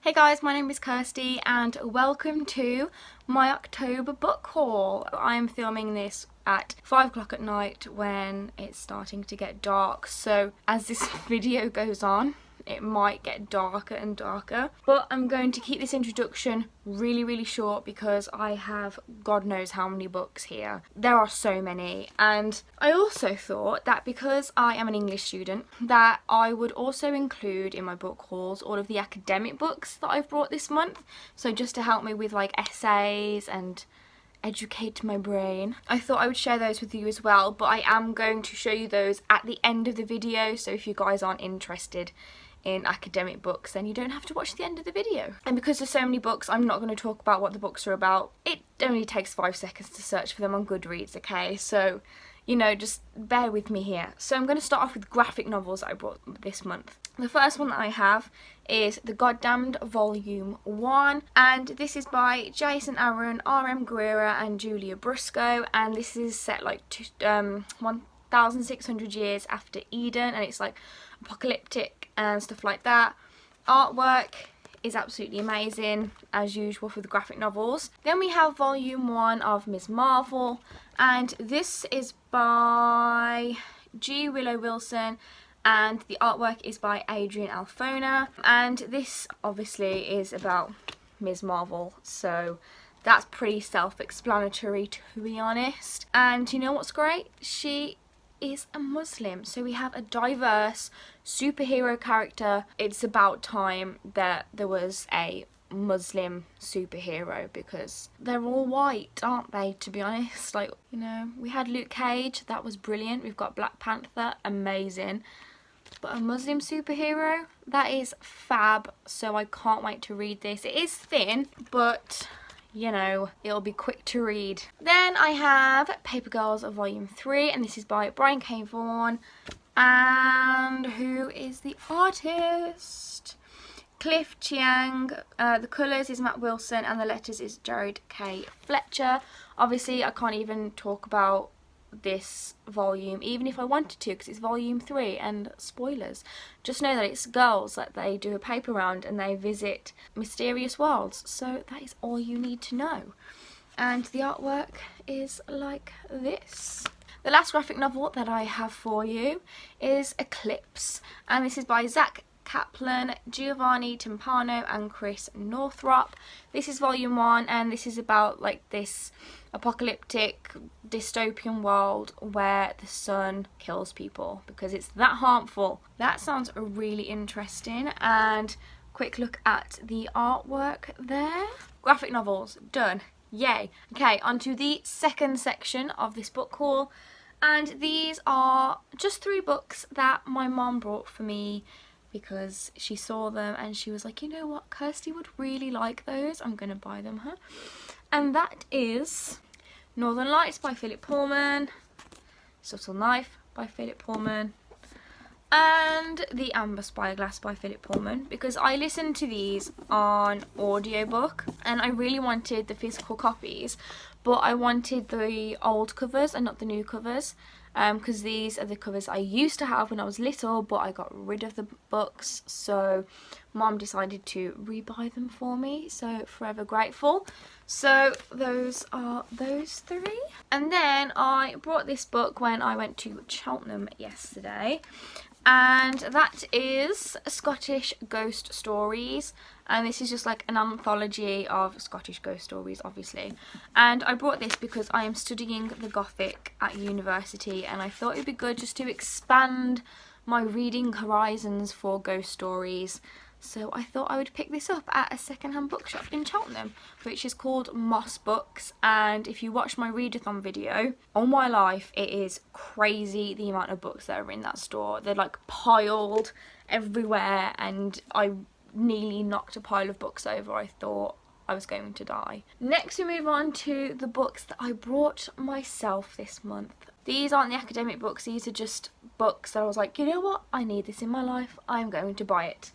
Hey guys, my name is Kirsty and welcome to my October book haul. I'm filming this at 5 o'clock at night when it's starting to get dark, so as this video goes on it might get darker and darker, but I'm going to keep this introduction really short because I have God knows how many books here. There are so many, and I also thought that because I am an English student that I would also include in my book hauls all of the academic books that I've brought this month, so just to help me with like essays and educate my brain. I thought I would share those with you as well, but I am going to show you those at the end of the video, so if you guys aren't interested in academic books then you don't have to watch the end of the video. And because there's so many books, I'm not going to talk about what the books are about. It only takes 5 seconds to search for them on Goodreads, okay? So, you know, just bear with me here. So I'm going to start off with graphic novels that I brought this month. The first one that I have is The Goddamned Volume 1, and this is by Jason Aaron, R.M. Guerra and Julia Briscoe, and this is set like 1,600 years after Eden, and it's like apocalyptic and stuff like that. Artwork is absolutely amazing as usual for the graphic novels. Then we have volume 1 of Ms. Marvel, and this is by G. Willow Wilson and the artwork is by Adrian Alfona, and this obviously is about Ms. Marvel, so that's pretty self-explanatory to be honest. And you know what's great? She is a Muslim, so we have a diverse superhero character. It's about time that there was a Muslim superhero because they're all white, aren't they, to be honest? Like, you know, we had Luke Cage, that was brilliant. We've got Black Panther, amazing. But a Muslim superhero, that is fab, so I can't wait to read this. It is thin, but you know, it'll be quick to read. Then I have Paper Girls Volume 3, and this is by Brian K. Vaughan. And who is the artist? Cliff Chiang. The colours is Matt Wilson, and the letters is Jared K. Fletcher. Obviously, I can't even talk about this volume even if I wanted to because it's volume 3, and spoilers, just know that it's girls that they do a paper round and they visit mysterious worlds, so that is all you need to know. And the artwork is like this. The last graphic novel that I have for you is Eclipse, and this is by Zach Kaplan, Giovanni Timpano and Chris Northrop. This is volume 1, and this is about like this apocalyptic dystopian world where the sun kills people because it's that harmful. That sounds really interesting, and quick look at the artwork there. Graphic novels done, yay. Okay, on to the second section of this book haul, and these are just 3 books that my mom brought for me because she saw them and she was like, you know what, Kirsty would really like those, I'm gonna buy them her. And that is Northern Lights by Philip Pullman, Subtle Knife by Philip Pullman, and The Amber Spyglass by Philip Pullman, because I listened to these on audiobook and I really wanted the physical copies, but I wanted the old covers and not the new covers, because these are the covers I used to have when I was little, but I got rid of the books, so Mom decided to rebuy them for me, so forever grateful. So those are those 3. And then I brought this book when I went to Cheltenham yesterday, and that is Scottish Ghost Stories, and this is just like an anthology of Scottish ghost stories obviously. And I brought this because I am studying the Gothic at university, and I thought it would be good just to expand my reading horizons for ghost stories. So I thought I would pick this up at a second-hand bookshop in Cheltenham, which is called Moss Books. And if you watch my readathon video, on my life, it is crazy the amount of books that are in that store. They're like piled everywhere, and I nearly knocked a pile of books over. I thought I was going to die. Next we move on to the books that I brought myself this month. These aren't the academic books, these are just books that I was like, you know what, I need this in my life, I'm going to buy it.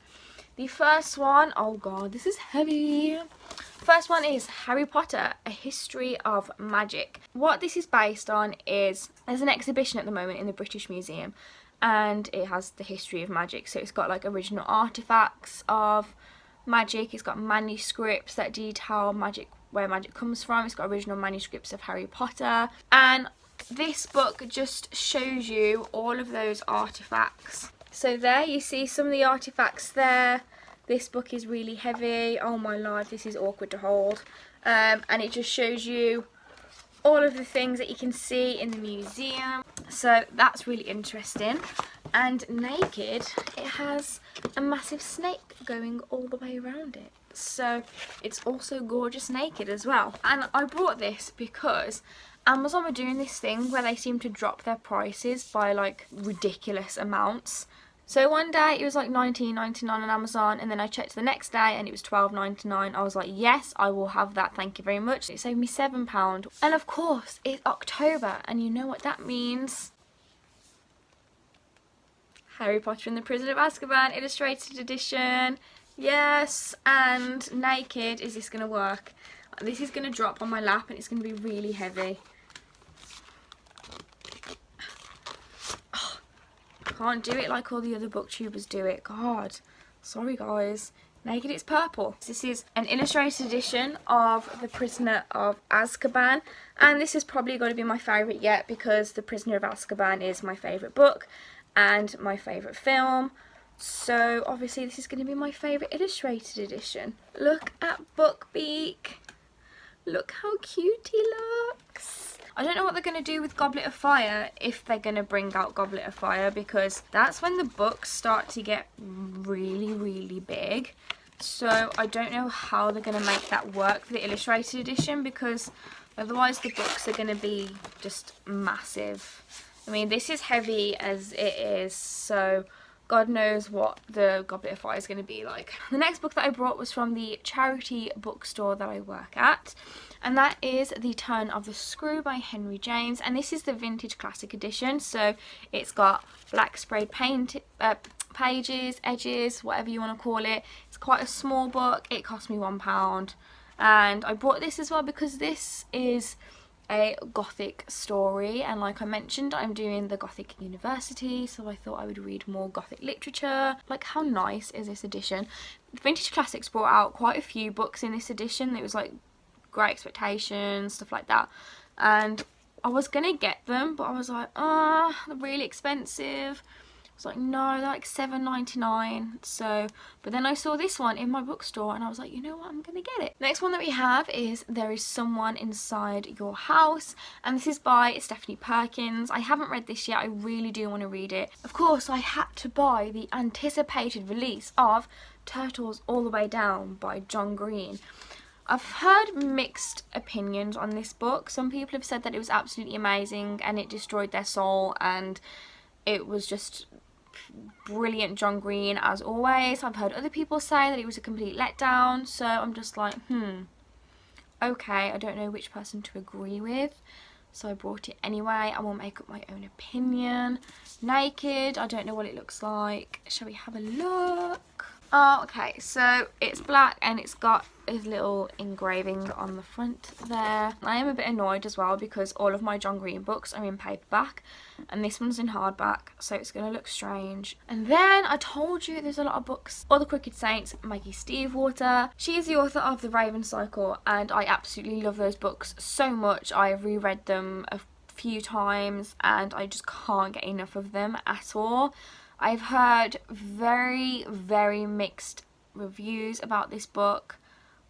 The first one, oh god, this is heavy. First one is Harry Potter, A History of Magic. What this is based on is, there's an exhibition at the moment in the British Museum, and it has the history of magic, so it's got like original artifacts of magic. It's got manuscripts that detail magic, where magic comes from. It's got original manuscripts of Harry Potter, and this book just shows you all of those artifacts. So there you see some of the artifacts there. This book is really heavy. Oh my life, this is awkward to hold. And it just shows you all of the things that you can see in the museum. So that's really interesting. And naked, it has a massive snake going all the way around it. So it's also gorgeous naked as well. And I brought this because Amazon were doing this thing where they seem to drop their prices by like ridiculous amounts. So one day it was like $19.99 on Amazon, and then I checked the next day and it was $12.99. I was like, yes, I will have that, thank you very much. It saved me £7. And of course, it's October, and you know what that means. Harry Potter and the Prisoner of Azkaban Illustrated Edition. Yes, and naked, is this going to work? This is going to drop on my lap and it's going to be really heavy. Can't do it like all the other booktubers do it. God, sorry guys. Naked, it's purple. This is an illustrated edition of The Prisoner of Azkaban, and this is probably going to be my favourite yet, because The Prisoner of Azkaban is my favourite book and my favourite film. So obviously this is going to be my favourite illustrated edition. Look at Buckbeak. Look how cute he looks. I don't know what they're going to do with Goblet of Fire, if they're going to bring out Goblet of Fire, because that's when the books start to get really, really big. So I don't know how they're going to make that work for the illustrated edition, because otherwise the books are going to be just massive. I mean, this is heavy as it is, so God knows what the Goblet of Fire is going to be like. The next book that I brought was from the charity bookstore that I work at, and that is The Turn of the Screw by Henry James, and this is the vintage classic edition. So it's got black sprayed paint pages, edges, whatever you want to call it. It's quite a small book. It cost me £1, and I bought this as well because this is a gothic story, and like I mentioned, I'm doing the Gothic University, so I thought I would read more gothic literature. Like, how nice is this edition? Vintage Classics brought out quite a few books in this edition. It was like Great Expectations, stuff like that, and I was gonna get them, but I was like, they're really expensive. I was like, no, they're like $7.99. So, but then I saw this one in my bookstore and I was like, you know what, I'm gonna get it. Next one that we have is There Is Someone Inside Your House, and this is by Stephanie Perkins. I haven't read this yet. I really do want to read it. Of course, I had to buy the anticipated release of Turtles All the Way Down by John Green. I've heard mixed opinions on this book. Some people have said that it was absolutely amazing and it destroyed their soul, and it was just brilliant John Green as always. I've heard other people say that it was a complete letdown, so I'm just like, okay, I don't know which person to agree with, so I brought it anyway. I will make up my own opinion. Naked, I don't know what it looks like. Shall we have a look? Oh, okay, so it's black and it's got a little engraving on the front there. I am a bit annoyed as well because all of my John Green books are in paperback and this one's in hardback, so it's going to look strange. And then I told you there's a lot of books. All the Crooked Saints, Maggie Stiefvater. She is the author of The Raven Cycle, and I absolutely love those books so much. I've reread them a few times and I just can't get enough of them at all. I've heard very, very mixed reviews about this book.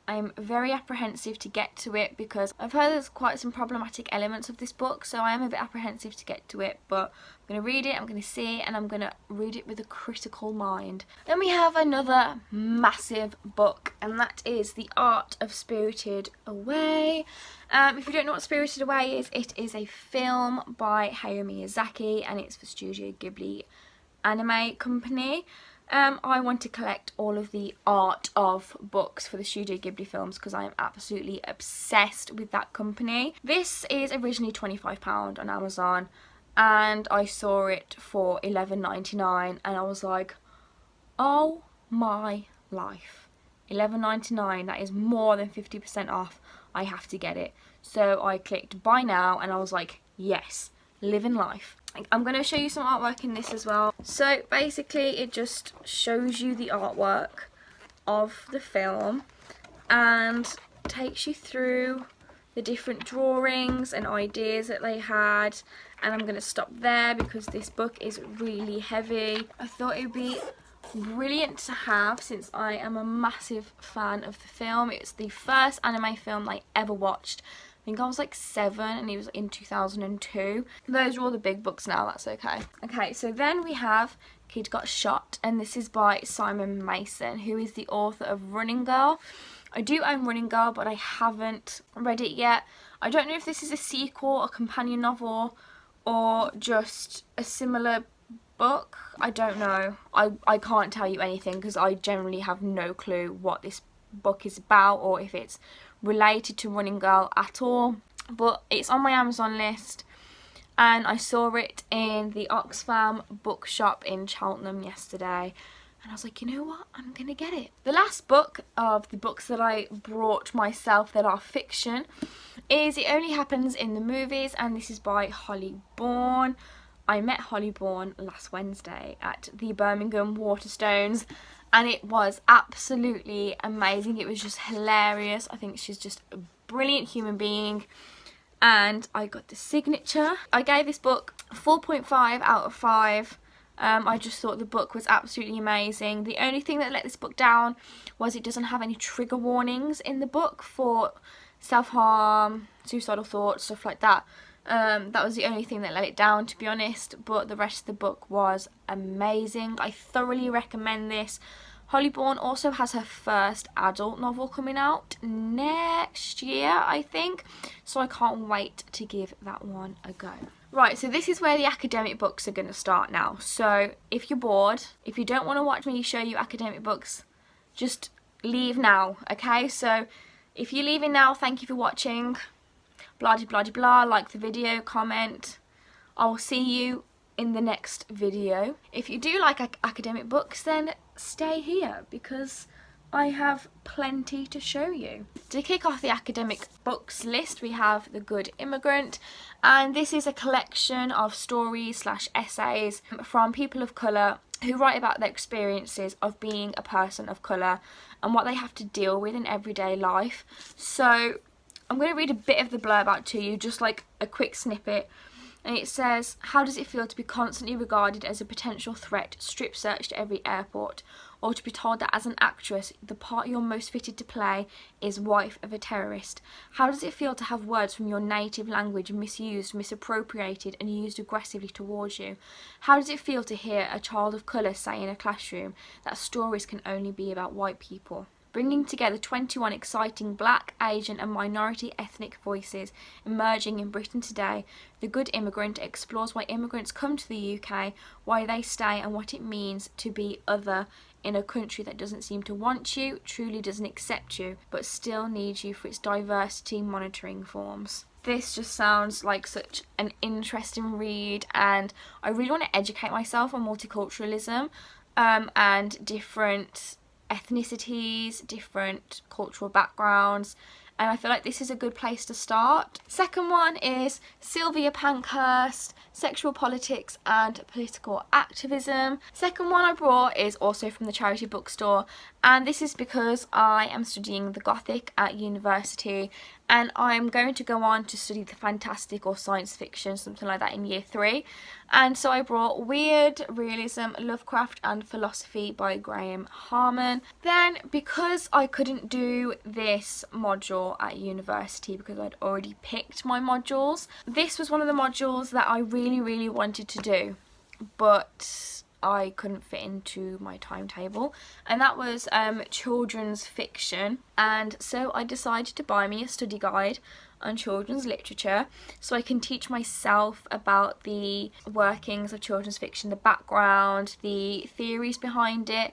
I'm very apprehensive to get to it because I've heard there's quite some problematic elements of this book, so I am a bit apprehensive to get to it, but I'm going to read it, I'm going to see it, and I'm going to read it with a critical mind. Then we have another massive book, and that is The Art of Spirited Away. If you don't know what Spirited Away is, it is a film by Hayao Miyazaki, and it's for Studio Ghibli anime company. I want to collect all of the art of books for the Studio Ghibli films because I am absolutely obsessed with that company. This is originally £25 on Amazon and I saw it for $11.99 and I was like, oh my life, $11.99, that is more than 50% off. I have to get it. So I clicked buy now and I was like, yes, living life. I'm going to show you some artwork in this as well. So basically it just shows you the artwork of the film and takes you through the different drawings and ideas that they had, and I'm going to stop there because this book is really heavy. I thought it would be brilliant to have since I am a massive fan of the film. It's the first anime film I ever watched. I think I was like 7 and it was in 2002. Those are all the big books now, that's okay. Okay, so then we have Kid Got Shot, and this is by Simon Mason, who is the author of Running Girl. I do own Running Girl, but I haven't read it yet. I don't know if this is a sequel, a companion novel, or just a similar book. I don't know. I can't tell you anything because I generally have no clue what this book is about or if it's related to Running Girl at all. But it's on my Amazon list, and I saw it in the Oxfam bookshop in Cheltenham yesterday, and I was like, you know what, I'm gonna get it. The last book of the books that I brought myself that are fiction is It Only Happens in the Movies, and this is by Holly Bourne. I met Holly Bourne last Wednesday at the Birmingham Waterstones, and it was absolutely amazing. It was just hilarious. I think she's just a brilliant human being, and I got the signature. I gave this book 4.5 out of 5. I just thought the book was absolutely amazing. The only thing that let this book down was it doesn't have any trigger warnings in the book for self-harm, suicidal thoughts, stuff like that. That was the only thing that let it down, to be honest, but the rest of the book was amazing. I thoroughly recommend this. Holly Bourne also has her first adult novel coming out next year, I think, so I can't wait to give that one a go. Right, so this is where the academic books are going to start now. So if you're bored, if you don't want to watch me show you academic books, just leave now, okay? So if you're leaving now, thank you for watching. Blah de blah de blah, like the video, comment. I will see you in the next video. If you do like academic books, then stay here because I have plenty to show you. To kick off the academic books list, we have The Good Immigrant, and this is a collection of stories / essays from people of colour who write about their experiences of being a person of colour and what they have to deal with in everyday life. So I'm going to read a bit of the blurb out to you, just like a quick snippet. And it says, how does it feel to be constantly regarded as a potential threat, strip searched at every airport, or to be told that as an actress, the part you're most fitted to play is wife of a terrorist? How does it feel to have words from your native language misused, misappropriated, and used aggressively towards you? How does it feel to hear a child of colour say in a classroom that stories can only be about white people? Bringing together 21 exciting black, Asian and minority ethnic voices emerging in Britain today, The Good Immigrant explores why immigrants come to the UK, why they stay, and what it means to be other in a country that doesn't seem to want you, truly doesn't accept you, but still needs you for its diversity monitoring forms. This just sounds like such an interesting read, and I really want to educate myself on multiculturalism and different ethnicities, different cultural backgrounds, and I feel like this is a good place to start. Second one is Sylvia Pankhurst, Sexual Politics and Political Activism. Second one I brought is also from the charity bookstore, and this is because I am studying the Gothic at university, and I'm going to go on to study the fantastic or science fiction, something like that, in year 3. And so I brought Weird Realism, Lovecraft and Philosophy by Graham Harman. Then, because I couldn't do this module at university because I'd already picked my modules, this was one of the modules that I really wanted to do, but I couldn't fit into my timetable, and that was children's fiction. And so I decided to buy me a study guide on children's literature so I can teach myself about the workings of children's fiction, the background, the theories behind it.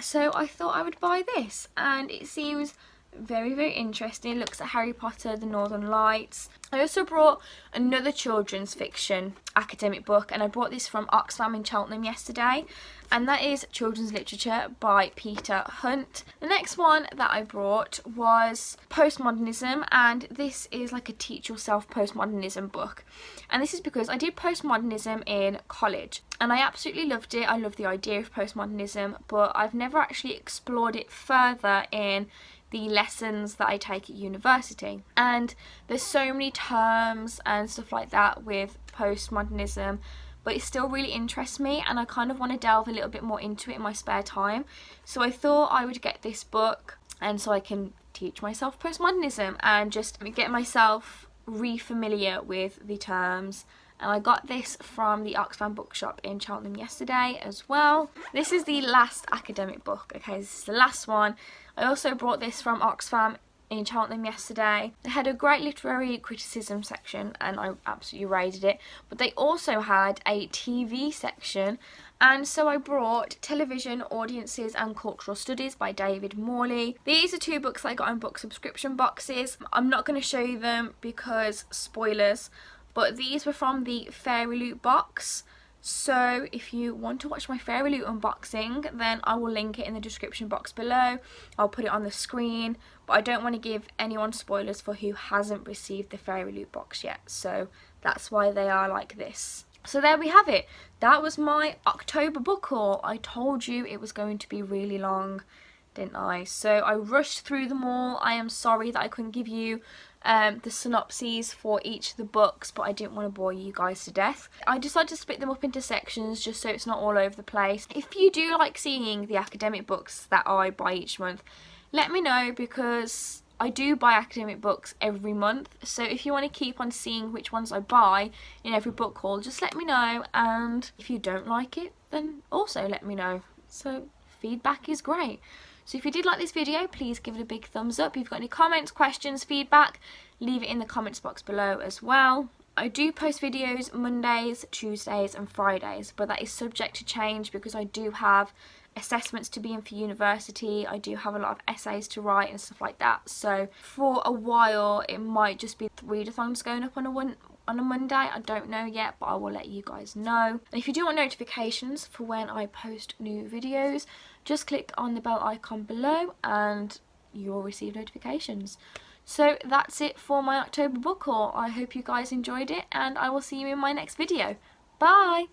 So I thought I would buy this, and it seems very, very interesting. It looks at Harry Potter, the Northern Lights. I also brought another children's fiction academic book, and I brought this from Oxfam in Cheltenham yesterday, and that is Children's Literature by Peter Hunt. The next one that I brought was Postmodernism, and this is like a teach yourself postmodernism book, and this is because I did postmodernism in college and I absolutely loved it. I love the idea of postmodernism, but I've never actually explored it further in the lessons that I take at university, and there's so many terms and stuff like that with postmodernism, but it still really interests me and I kind of want to delve a little bit more into it in my spare time. So I thought I would get this book, and so I can teach myself postmodernism and just get myself re-familiar with the terms. And I got this from the Oxfam bookshop in Cheltenham yesterday as well. This is the last academic book, okay, this is the last one. I also brought this from Oxfam in Cheltenham yesterday. They had a great literary criticism section and I absolutely rated it, but they also had a TV section, and so I brought Television, Audiences and Cultural Studies by David Morley. These are two books I got in book subscription boxes. I'm not going to show you them because spoilers, but these were from the Fairy Loot box. So if you want to watch my Fairy Loot unboxing, then I will link it in the description box below. I'll put it on the screen, but I don't want to give anyone spoilers for who hasn't received the Fairy Loot box yet, so that's why they are like this. So there we have it. That was my October book haul. I told you it was going to be really long, didn't I? So I rushed through them all. I am sorry that I couldn't give you the synopses for each of the books, but I didn't want to bore you guys to death. I just like to split them up into sections just so it's not all over the place. If you do like seeing the academic books that I buy each month, let me know, because I do buy academic books every month. So if you want to keep on seeing which ones I buy in every book haul, just let me know. And if you don't like it, then also let me know. So feedback is great. So if you did like this video, please give it a big thumbs up. If you've got any comments, questions, feedback, leave it in the comments box below as well. I do post videos Mondays, Tuesdays and Fridays, but that is subject to change because I do have assessments to be in for university. I do have a lot of essays to write and stuff like that. So for a while, it might just be readathons going up on a Monday. I don't know yet, but I will let you guys know. And if you do want notifications for when I post new videos, just click on the bell icon below and you'll receive notifications. So that's it for my October book haul. I hope you guys enjoyed it and I will see you in my next video. Bye!